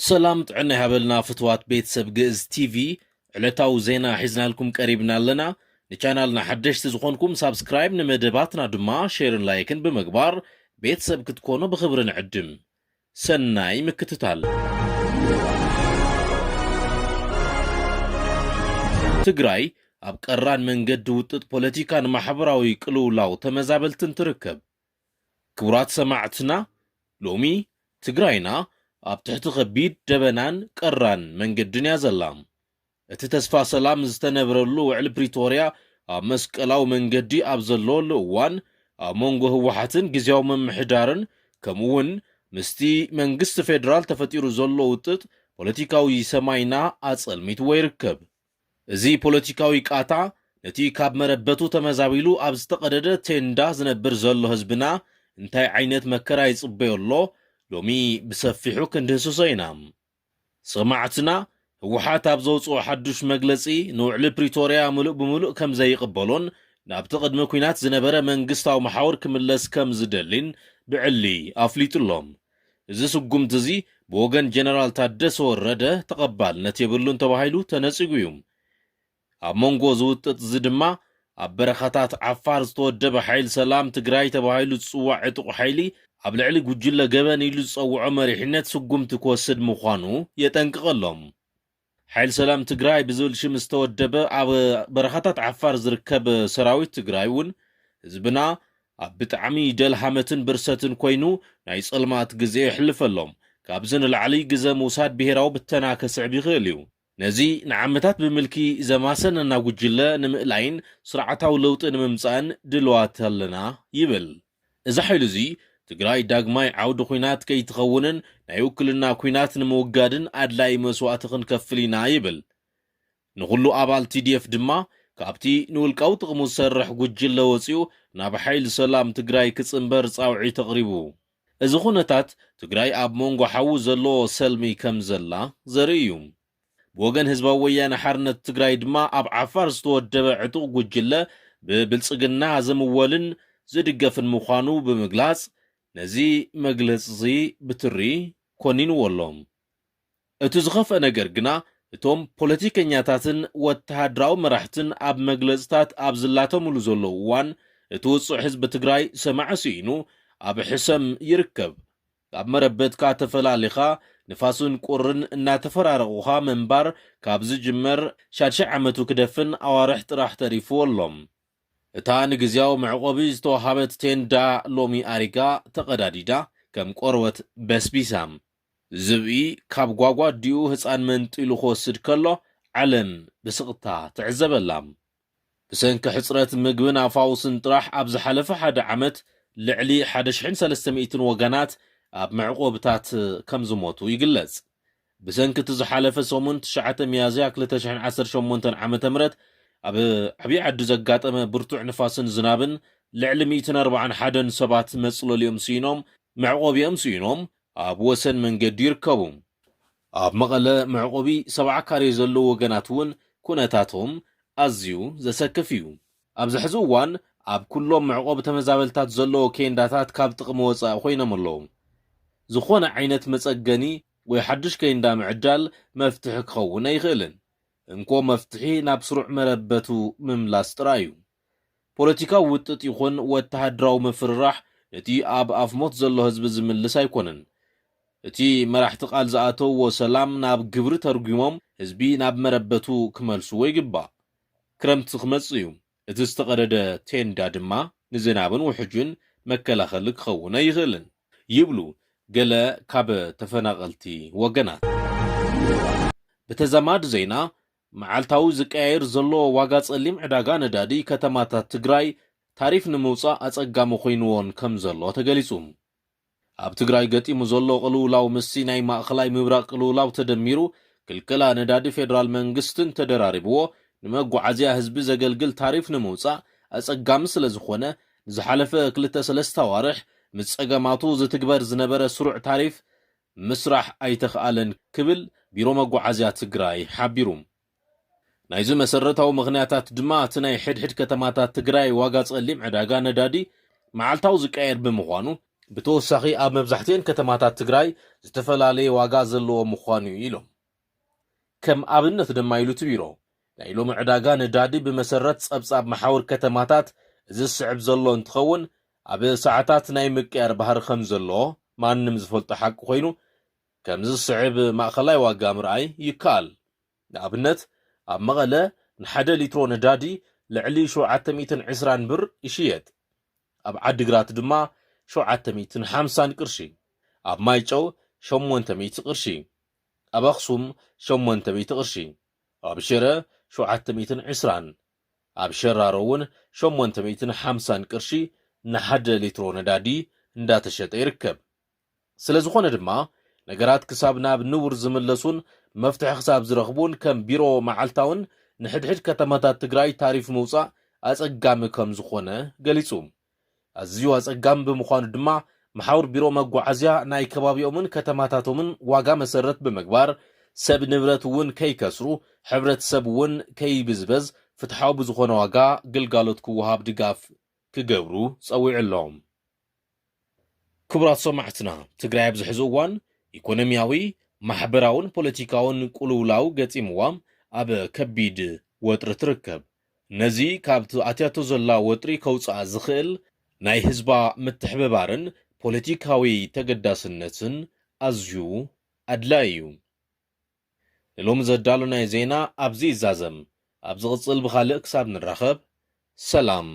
ሰላም ጥዕና ይሃበልና ፍትዋት ቤተሰብ ግዕዝ ቲቪ ዕለታዊ ዜና ሒዝና ልኩም ቀሪብና ኣለና ንቻናልና ሓደሽቲ ዝኾንኩም ሳብስክራይብ ንመደባትና ድማ ሼርን ላይክን ብምግባር ቤተሰብ ክትኮኑ ብኽብሪ ንዕድም ሰናይ ምክትታል ትግራይ ኣብ ቀራን መንገዲ ውጥጥ ፖለቲካን ማሕበራዊ ቅልውላው ተመዛበልትን ትርከብ ክቡራት ሰማዕትና ሎሚ ትግራይና ኣብ ትሕቲ ኸቢድ ደበናን ቀራን መንገድን እያ ዘላ እቲ ተስፋ ሰላም ዝተነበረሉ ውዕል ፕሪቶርያ ኣብ መስቀላዊ መንገዲ ኣብ ዘለወሉ እዋን ኣብ መንጎ ህወሓትን ጊዜያዊ ምምሕዳርን ከምኡውን ምስቲ መንግስቲ ፌደራል ተፈጢሩ ዘሎ ውጥጥ ፖለቲካዊ ሰማይና ኣጸልሚትዎ ይርከብ እዚ ፖለቲካዊ ቃታ ነቲ ካብ መረበቱ ተመዛቢሉ ኣብ ዝተቐደደ ቴንዳ ዝነብር ዘሎ ህዝብና እንታይ ዓይነት መከራ ይጽበየሎ ሎሚ ብሰፊሑ ክንድህስሶ ኢና ሰማዕትና ህወሓት ኣብ ዘውፅኦ ሓዱሽ መግለጺ ንውዕሊ ፕሪቶርያ ሙሉእ ብምሉእ ከም ዘይቕበሎን ናብቲ ቅድሚ ኩናት ዝነበረ መንግስታዊ መሓውር ክምለስ ከም ዝደሊን ብዕሊ ኣፍሊጡሎም እዚ ስጉምቲ እዚ ብወገን ጀነራል ታደሰ ወረደ ተቐባልነት የብሉን ተባሂሉ ተነጺጉ እዩ ኣብ መንጎ ዝውጥጥ እዚ ድማ ኣብ በረኻታት ዓፋር ዝተወደበ ሓይል ሰላም ትግራይ ተባሂሉ ዝጽዋዕ ዕጡቕ ሓይሊ ኣብ ልዕሊ ጉጅለ ገበን ኢሉ ዝጸውዖ መሪሕነት ስጉምቲ ክወስድ ምዃኑ የጠንቅቐሎም ሓይል ሰላም ትግራይ ብዝብል ሽም ዝተወደበ ኣብ በረኻታት ዓፋር ዝርከብ ሰራዊት ትግራይ እውን ህዝብና ኣብ ብጣዕሚ ደልሃመትን ብርሰትን ኮይኑ ናይ ጸልማት ግዜ ይሕልፈሎም ካብዚ ንላዕሊ ግዘ ምውሳድ ብሄራዊ ብተና ከስዕብ ይኽእል እዩ ነዚ ንዓመታት ብምልኪ ዘማሰነና ጉጅለ ንምእላይን ስርዓታዊ ለውጢ ንምምጻእን ድልዋት ኣለና ይብል እዚ ሓይሉ እዚ ትግራይ ዳግማይ ዓውዲ ኩናት ከይትኸውንን ናይ ውክልና ኩናት ንምውጋድን ኣድላይ መስዋዕቲ ክንከፍል ኢና ይብል ንኹሉ ኣባል ቲዲኤፍ ድማ ካብቲ ንውልቃዊ ጥቕሙ ዝሰርሕ ጉጅለ ወፂኡ ናብ ሓይሊ ሰላም ትግራይ ክጽንበር ጻውዒ ተቕሪቡ እዚ ኩነታት ትግራይ ኣብ መንጎ ሓዊ ዘለዎ ሰልሚ ከም ዘላ ዘርኢ እዩ ብወገን ህዝባዊ ወያነ ሓርነት ትግራይ ድማ ኣብ ዓፋር ዝተወደበ ዕጡቕ ጉጅለ ብብልጽግና ዘምወልን ዝድገፍን ምዃኑ ብምግላጽ ነዚ መግለጽ ብትሪ ኮኒንዎሎም እቲ ዝኸፍአ ነገር ግና እቶም ፖለቲከኛታትን ወተሃደራዊ መራሕትን ኣብ መግለጽታት ኣብ ዝላተምሉ ዘለዉ እዋን እቲ ውፅእ ህዝቢ ትግራይ ሰማዕሲኢኑ ኣብ ሕሰም ይርከብ ኣብ መረበትካ ተፈላሊኻ ንፋስን ቁርን እናተፈራረቑኻ መንባር ካብ ዝጅመር 6 ዓመቱ ክደፍን ኣዋርሕ ጥራሕ ተሪፍዎሎም እታ ንግዜያዊ መዕቆቢ ዝተዋሃበት ቴንዳ ሎሚ ኣሪጋ ተቐዳዲዳ ከም ቆርበት በስቢሳም ዝብኢ ካብ ጓጓዲኡ ህፃን መንጢሉ ክወስድ ከሎ ዓለም ብስቕታ ትዕዘበላም ብሰንኪ ሕፅረት ምግብን ኣፋውስን ጥራሕ ኣብ ዝሓለፈ ሓደ ዓመት ልዕሊ 1300 ወገናት ኣብ መዕቆብታት ከም ዝሞቱ ይግለጽ ብሰንኪ እቲ ዝሓለፈ ሰሙን 9 ሚያዝያ 2018 ዓመተ ምህረት ኣብ ዓብዪ ዓዲ ዘጋጠመ ብርቱዕ ንፋስን ዝናብን ልዕሊ 141 ሰባት መጽለሊኦም ስኢኖም መዕቆቢኦም ስኢኖም ኣብ ወሰን መንገዲ ይርከቡ ኣብ መቐለ መዕቆቢ 70 ካሬ ዘለዎ ወገናት እውን ኩነታቶም ኣዝዩ ዘሰክፍ እዩ ኣብዚ ሕዚ እዋን ኣብ ኩሎም መዕቆቢ ተመዛበልታት ዘለዎ ኬንዳታት ካብ ጥቕሚ ወፃኢ ኮይኖም ኣለዉ ዝኾነ ዓይነት መጸገኒ ወይ ሓድሽ ኬንዳ ምዕዳል መፍትሒ ክኸውን ኣይኽእልን እንኮ መፍትሒ ናብ ስሩዕ መረበቱ ምምላስ ጥራይ እዩ ፖለቲካዊ ውጥጥ ይኹን ወተሃደራዊ ምፍርራሕ እቲ ኣብ ኣፍሞት ዘሎ ህዝቢ ዝምልስ ኣይኮነን እቲ መራሕቲ ቃል ዝኣተውዎ ሰላም ናብ ግብሪ ተርጉሞም ህዝቢ ናብ መረበቱ ክመልስዎ ይግባእ ክረምቲ ክመጽእ እዩ እቲ ዝተቐደደ ቴንዳ ድማ ንዝናብን ውሕጁን መከላኸሊ ክኸውን ኣይኽእልን ይብሉ ገለ ካብ ተፈናቐልቲ ወገናት በተዛማድ ዜና መዓልታዊ ዝቀያየር ዘሎ ዋጋ ጸሊም ዕዳጋ ነዳዲ ከተማታት ትግራይ ታሪፍ ንምውፃእ ኣጸጋሚ ኮይንዎን ከም ዘሎ ተገሊጹ ኣብ ትግራይ ገጢሙ ዘሎ ቅልውላው ምስቲ ናይ ማእኸላይ ምብራቅ ቅልውላው ተደሚሩ ክልከላ ነዳዲ ፌደራል መንግስትን ተደራሪብዎ ንመጓዓዝያ ህዝቢ ዘገልግል ታሪፍ ንምውፃእ ኣጸጋሚ ስለ ዝኾነ ንዝሓለፈ 2-3 ኣዋርሕ ምስ ጸገማቱ ዝትግበር ዝነበረ ስሩዕ ታሪፍ ምስራሕ ኣይተኽኣለን ክብል ቢሮ መጓዓዝያ ትግራይ ሓቢሩ ናይዚ መሰረታዊ ምኽንያታት ድማ እቲ ናይ ሕድሕድ ከተማታት ትግራይ ዋጋ ጸሊም ዕዳጋ ነዳዲ መዓልታዊ ዝቀየር ብምዃኑ ብተወሳኺ ኣብ መብዛሕትአን ከተማታት ትግራይ ዝተፈላለየ ዋጋ ዘለዎ ምዃኑ ኢሎም ከም ኣብነት ድማ ኢሉ ትቢሮ ናይ ሎሚ ዕዳጋ ነዳዲ ብመሰረት ጸብጻብ መሓውር ከተማታት ዝስዕብ ዘሎ እንትኸውን ኣብ ሰዓታት ናይ ምቅያር ባህሪ ከም ዘለዎ ማንም ዝፈልጦ ሓቂ ኮይኑ ከም ዝስዕብ ማእኸላይ ዋጋ ምርኣይ ይከኣል። ንኣብነት ኣብ መቐለ ንሓደ ሊትሮ ነዳዲ ልዕሊ 720 ብር ይሽየጥ። ኣብ ዓዲግራት ድማ 750 ቅርሺ፣ ኣብ ማይጨው 800 ቅርሺ፣ ኣብ ኣኽሱም 800 ቅርሺ፣ ኣብ ሽረ 720፣ ኣብ ሸራሮ እውን 850 ቅርሺ ንሓደ ሊትሮ ነዳዲ እንዳተሸጠ ይርከብ። ስለ ዝኾነ ድማ ነገራት ክሳብ ናብ ንቡር ዝምለሱን መፍትሒ ክሳብ ዝረኽቡን ከም ቢሮ መዓልታውን ንሕድሕድ ከተማታት ትግራይ ታሪፍ ምውፃእ ኣጸጋሚ ከም ዝኾነ ገሊጹ። ኣዝዩ ኣጸጋሚ ብምዃኑ ድማ መሓውር ቢሮ መጓዓዝያ ናይ ከባቢኦምን ከተማታቶምን ዋጋ መሰረት ብምግባር ሰብ ንብረት እውን ከይከስሩ ሕብረተሰብ እውን ከይብዝበዝ ፍትሓዊ ብዝኾነ ዋጋ ግልጋሎት ክወሃብ ድጋፍ ክገብሩ ጸዊዑ ኣለዎም። ክቡራት ሰማዕትና ትግራይ ኣብዚ ሕዚ እዋን ኢኮኖምያዊ ማሕበራውን ፖለቲካውን ቁልውላው ገጺምዋ ኣብ ከቢድ ወጥሪ ትርከብ። ነዚ ካብቲ ኣትያቶ ዘላ ወጥሪ ከውፅኣ ዝኽእል ናይ ህዝባ ምትሕብባርን ፖለቲካዊ ተገዳስነትን ኣዝዩ ኣድላይ እዩ። ንሎሚ ዘዳሉናይ ዜና ኣብዚ ይዛዘም። ኣብ ዝቕጽል ብኻልእ ክሳብ ንራኸብ ሰላም።